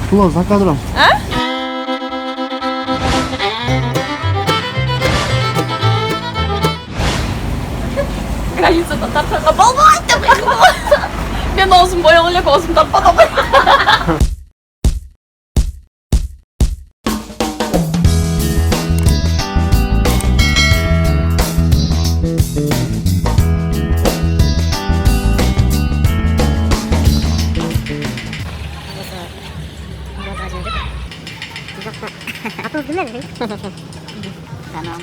Плов за кадром. Границадан тарқанға болмайды деп қиқылды. Мен аузым боялы елек аузым тартпады ғой. Atıl değil mi? Tamam.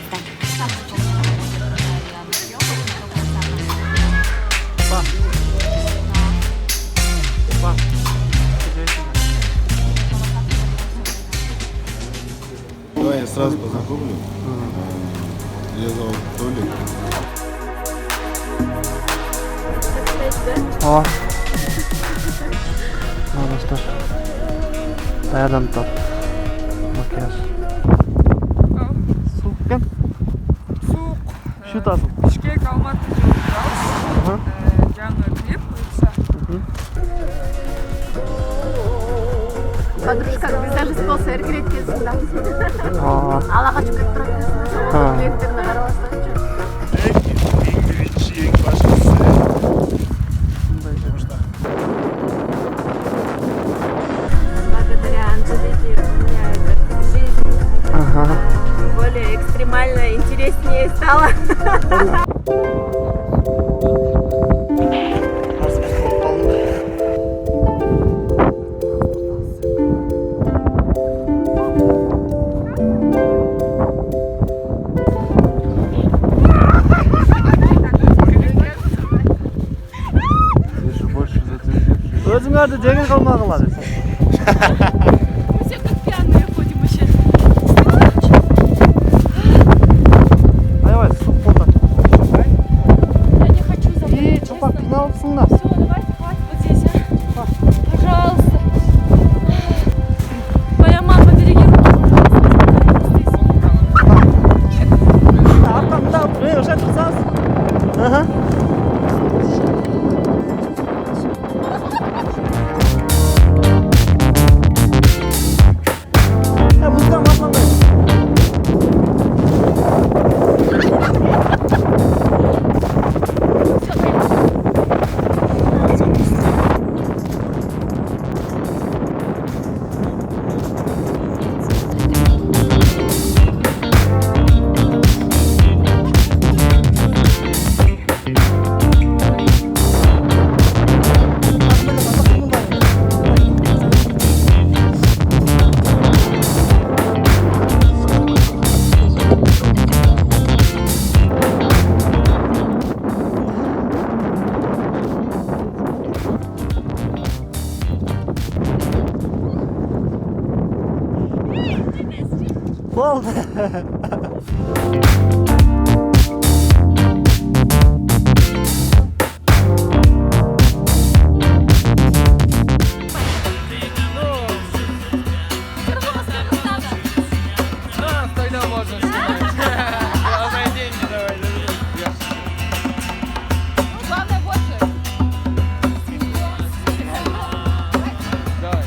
Давай я сразу познакомлю. Меня зовут Толик. О. Ну, достар. Даярдан тап. Макияж. Суық пен? Суық. Шу тасың? Бішкек, Алматы жолындамыз. Жаңа клип бұйырса. Подружка, біз даже спосы әркелет кезінде. Ала қачып кетіп тұрады. Клиенттеріне қарабастан жүр. Благодаря Анжелике у меня эта жизнь более экстремально интереснее стала. Өзіңерді жеңіл қалмағыла десің. Мы все как пьяные ходим вообще. Давай, суық болды. Я не хочу забыть. И, чопақ, қиналыпсың да. Все, давайте, хватит вот здесь, а? Пожалуйста. Моя мама диригирует. Артамда, уже тұрсаңыз. Ага. Болды. Тогда можно снимать. Главное деньги давай. Главное больше. Давай.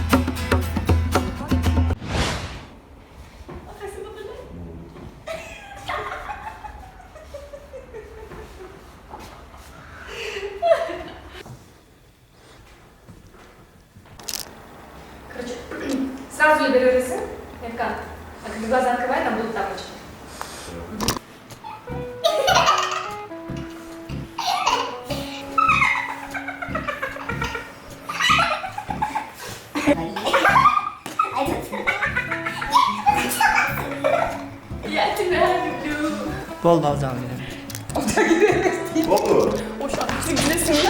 Короче, сразу я беру рисунок, я как? А когда глаза открываю, там будут тапочки. Я тебя люблю. Болды, ал жағын. Ошо, сен білесің бе?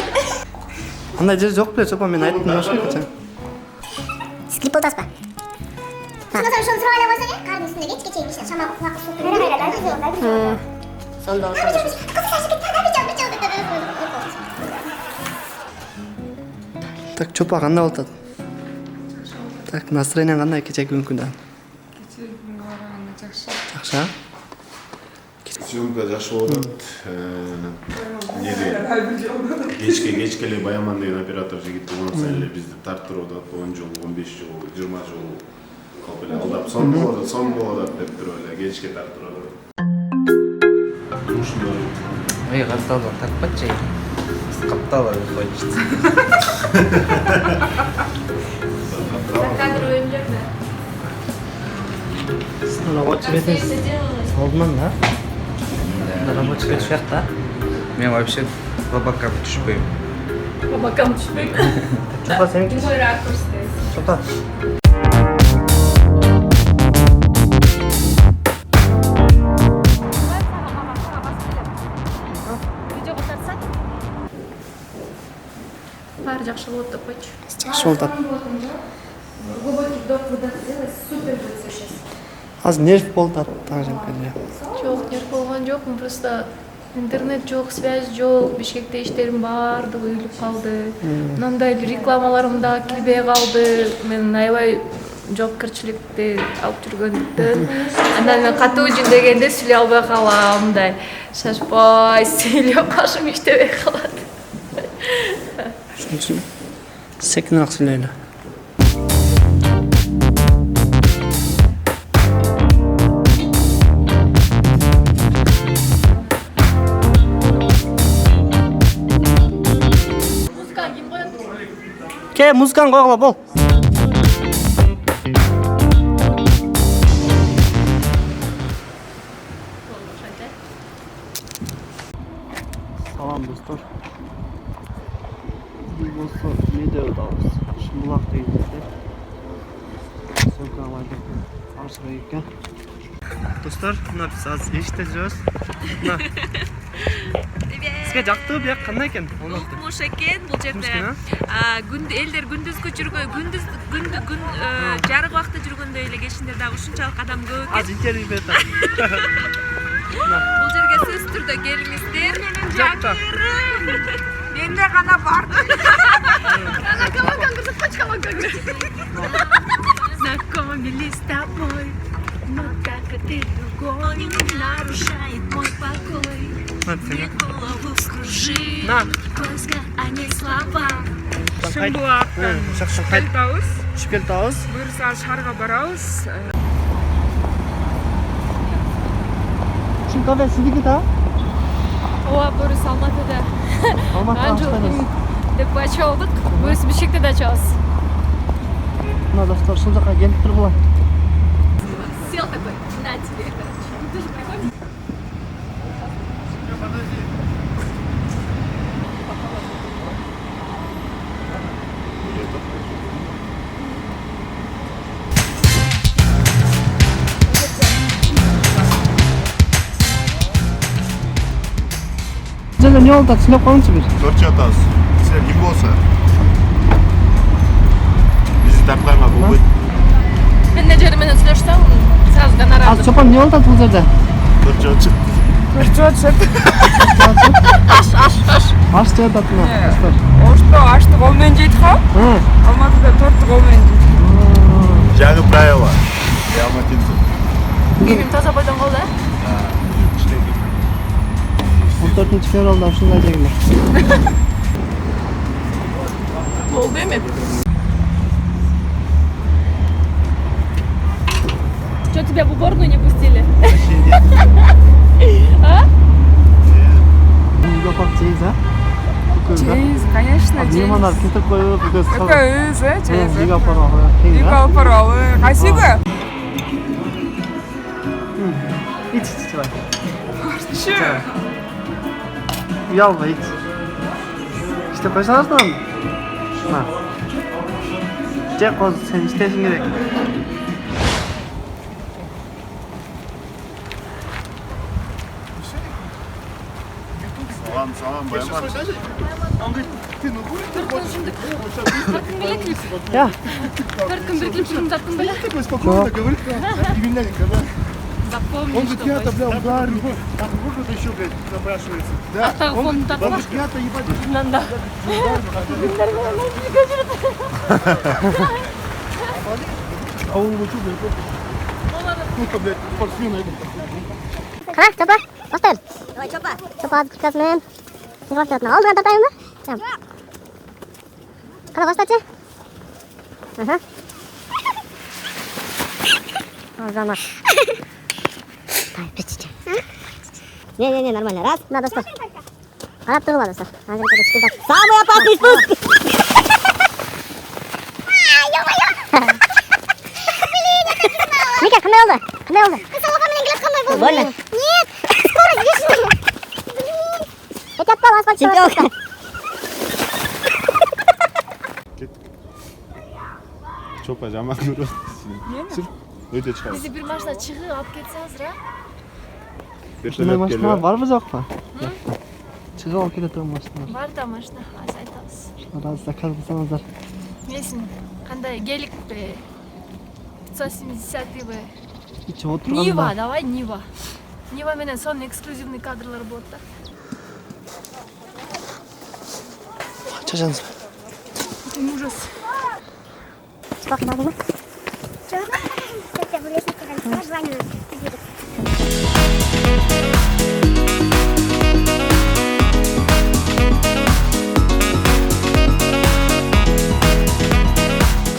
Андай жер жоқ біле, чопа, мен айттым ошо кетем. Склип болтасыз ба? Сонда сен шоны сұрап ала қойсаң, қардың үстінде кешке чейін ішін шама құлақ су кіріп. Сонда Так, чопа, қандай болтады? Так, настроение қандай кечеки күн күнде? Кечеги күнгө караганда жакшы. Жақсы? Съемка жашып атат. Кечке эле Баяман деген оператор жигит уланса эле бизди тартырып атат. 10 жыл, 15 жыл, 20 жыл калп эле алдап сон болуп атат деп туруп эле кечке тартырып атат. Ушундай. Эй, катталып такпатчы. Катталып койчу. Кадр ойынжакта. Рабочий бетиңиз алдынан да? Рабочий бет ушак да? Мен вообще по бокам түшпөйм. По бокам түшпөйт. Чопа сеники? Любой ракурсте. Чопа. Видеого тартсак? Баары жакшы болот деп койчу. Жакшы болуп атат. Глубокий вдох, выдох сделай, супер будет сейчас. Азыр нерв болуп атат таңжемкеде. Жок, нерв болгон жокмун, просто интернет жок, связь жок, Бишкекте иштерим баардыгы үйүлүп калды. Мындай рекламаларым да кирбей калды. Мен аябай жоопкерчиликти алып жүргөндүктөн анан мен катуу жүндөгөндө сүйлөй албай калам, мындай шашпай сүйлөп башым иштебей калат. Шуның үчүн секинирээк сүйлөйлү. Музыканы ким коёт? Ке, музыканы койгула бол. Салам достор. Бул болсо видео табыз. Шымбулак деген жерде. Сөмкө алайын деп аршыга экен. Достор, мына биз азыр эшикте жүрөбүз. Мына. Сизге жактыбы бияк кандай экен? Окумуш экен бул жерде. Элдер күндүзгү жарык убакта жүргөндөй эле кечинде дагы ушунчалык адам көп экен. Азыр интервью берип атам. Бул жерге сөзсүз түрдө келиңиздер. Жакта. Менде гана бар. Знакомы ли с тобой, но как и ты другой не нарушает мой покой. Мне голову вскружи, поиска, а не слова. Шымбулактан Шпелтауыз. Шпелтауыз. Буюрса шаарга барабыз. Ушул кафе сиздики да? Ооба, бурус Алматыда. Алматыда Анжу аштайбыз. деп ачып алдык. Бурус Бишкекте да ачабыз. Мына достор, ушул жака келип тургула. Сел такой, на тебе. Тоже прикольно. Жерде не болуп атат, сүйлөп коюңчу бир. Көрчү атабыз. Силер ким болсо бизди тартпайма болбойт. Мен менеджер менен сүйлөшсөм, сразу гонорар. Азыр Чопан не болуп атат бул жерде? Көрчү атат. Аш жеп атат мына достор. Ошто ашты кол менен жейт го. Алматыда тортты кол менен жейт. Жаңы правила. Алматинцы. Кийимим таза бойдон калды, э? 14-февралда ушундай дегиле. Болду эми. Что тебя в уборную не пустили? А? Жопак жейиз, а? Жейиз, конечно, жейиз. Меймандар кетип коюп, Это өзү, жейиз. Үйгө алып барабы? Үйгө алып барабы? Кайсыбы? Ич, чыбай. Чы? Уялба, ич. İşte koysanız mı? Ha. Çek o, sen istesin gerek. Салам, Баяман. Ya. Төрт күн жаттың беле? Спокойно говорит, невинненько, да? Запомни, Он говорит, я-то, бля, ударил. Так, можно это еще, блядь, запрашивается? Да. Он говорит, я-то, ебать, Мында. а он его что, блядь, ну-ка, блядь, спортсмен это. Кара, Чопа. Bastır. Çöp ağzı kırkasının. Ne başlatma? Aldın atatayım mı? Tamam. Kana başlatça? Aha. Zaman. Не, нормально. Раз, надо стоп. Qarab turib olasiz. Hozir bitta chiqib. Самый опасный спуск. Mika, qanday oldi? Qanday oldi? Salofan bilan gilas qanday bo'ldi? Bo'ldi. Нет. Скорость бешеная. Блин. Ketapti, asfalt chempion. Cho'pa jamoat nuri. Sir. Uyda chiqamiz. Bizni bir mashina chiqib olib ketsangiz-ra. Shunday mashinalar bor buzoqda? Chiqib olib ketadigan mashinalar. Barda mashina, hozir aytamiz. Raz zakaz qilsangizlar. Neysin? Qanday gelik be. 570 be. Ichib o'tirganda. Niva, давай Niva. Niva menen son eksklyuzivniy kadrlar bo'ldi. Qachonsiz? Ужас. Сколько надо? Что? Это в лестнице, я звоню.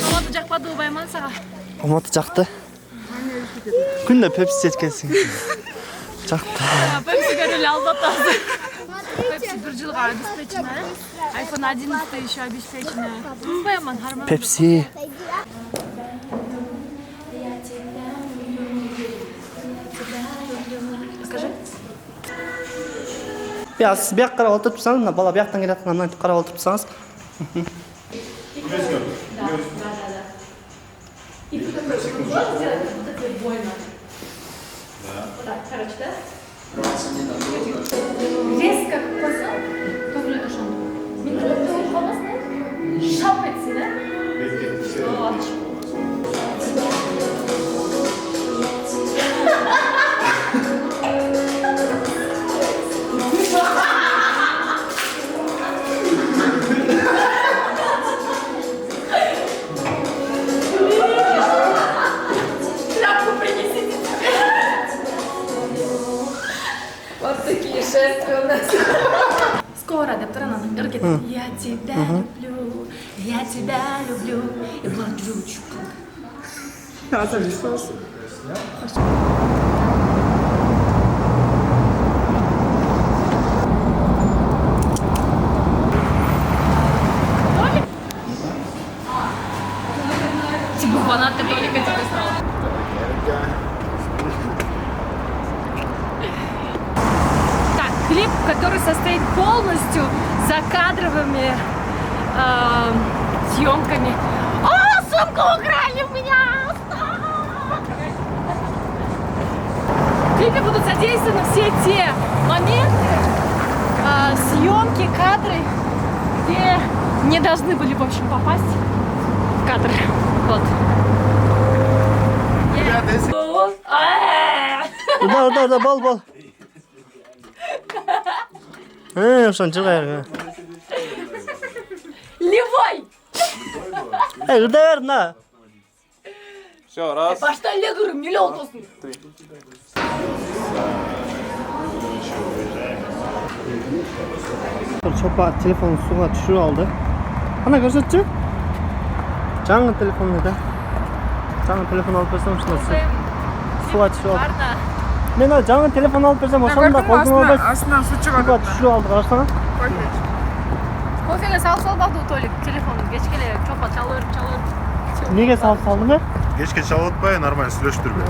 Qanoti jaqpadi o'bayman saga. Qomati jaqdi. Kunda Pepsi ichgansiz. Jaqdi. Pepsi'ga реле aldatadi. Pepsi bir yilga обеспечена. iPhone 11 еще обеспечена. O'bayman harman. Pepsi. Скажи. Ya siz bir yoqqa qarab o'tirib tursangiz, bola bu yoqdan kelayotgandan qarab o'tirib tursangiz. Резко басам, to'g'ri o'shan. Minutda qolmasmi? Shap etsin-a. Тряпку принесите. Вот такие шествия у нас. Скоро, доктор Анна, говорит, я тебя люблю, я тебя люблю. И блажу. Типа фанаты Толика тебе стало. Так, клип, который состоит полностью за кадровыми съемками. О, сумку украли у меня! В клипе будут задействованы все те моменты, съемки, кадры, где не должны были, в общем, попасть в кадр. Вот. Orada bol. O'shan chiqayar. Левой! Urdaver na. Всё, раз. Başta le görüm, ne olsun? Cho'pa telefonni suvga tushirib oldi. Qana ko'rsatchi? Жаңы telefon edi. Жаңы telefon olib bersam shunday. Suvga tushirib oldi. Barda. Men жаңы telefon olib bersam o'shanda qo'lga olib Астынан су suvga чыгат. tushirib oldi, qarasana. Кофеге сал багды Толик телефонун кечкеле чопа чалыр. Nega saldi? Кечке чалып атпай, нормально сүйлөштүрбөй.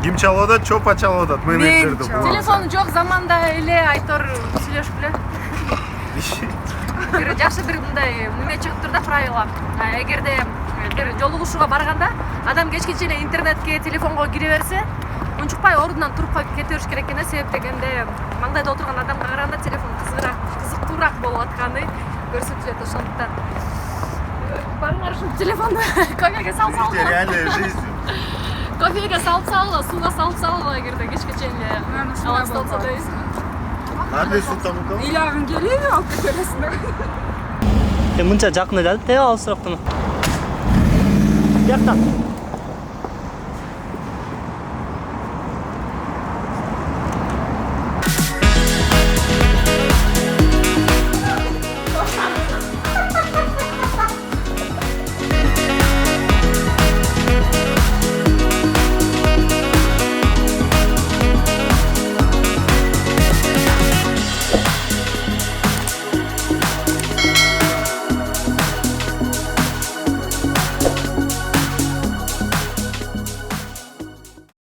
Ким чалып атат, чопа чалып атат. Мен эфирде бул. Телефону жок заманда эле айтор сүйлөшкүлө. Бир жакшы бир мындай неме чыгып тур да правила. Эгерде бир жолугушууга барганда адам кечкече эле интернетке, телефонго кире берсе, унчукпай ордунан туруп коюп кете бериш керек экен. Себеп дегенде маңдайда отурган адамга караганда телефон кызыктуураак болуп атканы көрсөтүлөт. Ошондуктан барыңар ушу телефонду кофеге салып Реальная жизнь. кофеге салып сал, сууга салып сал, эгерде кечкече эле алысталса дейсиң. Nerede sultanım? Илягың келеби алып кетесиңер. Мынча жакын эле, алысыраак. Бияктан.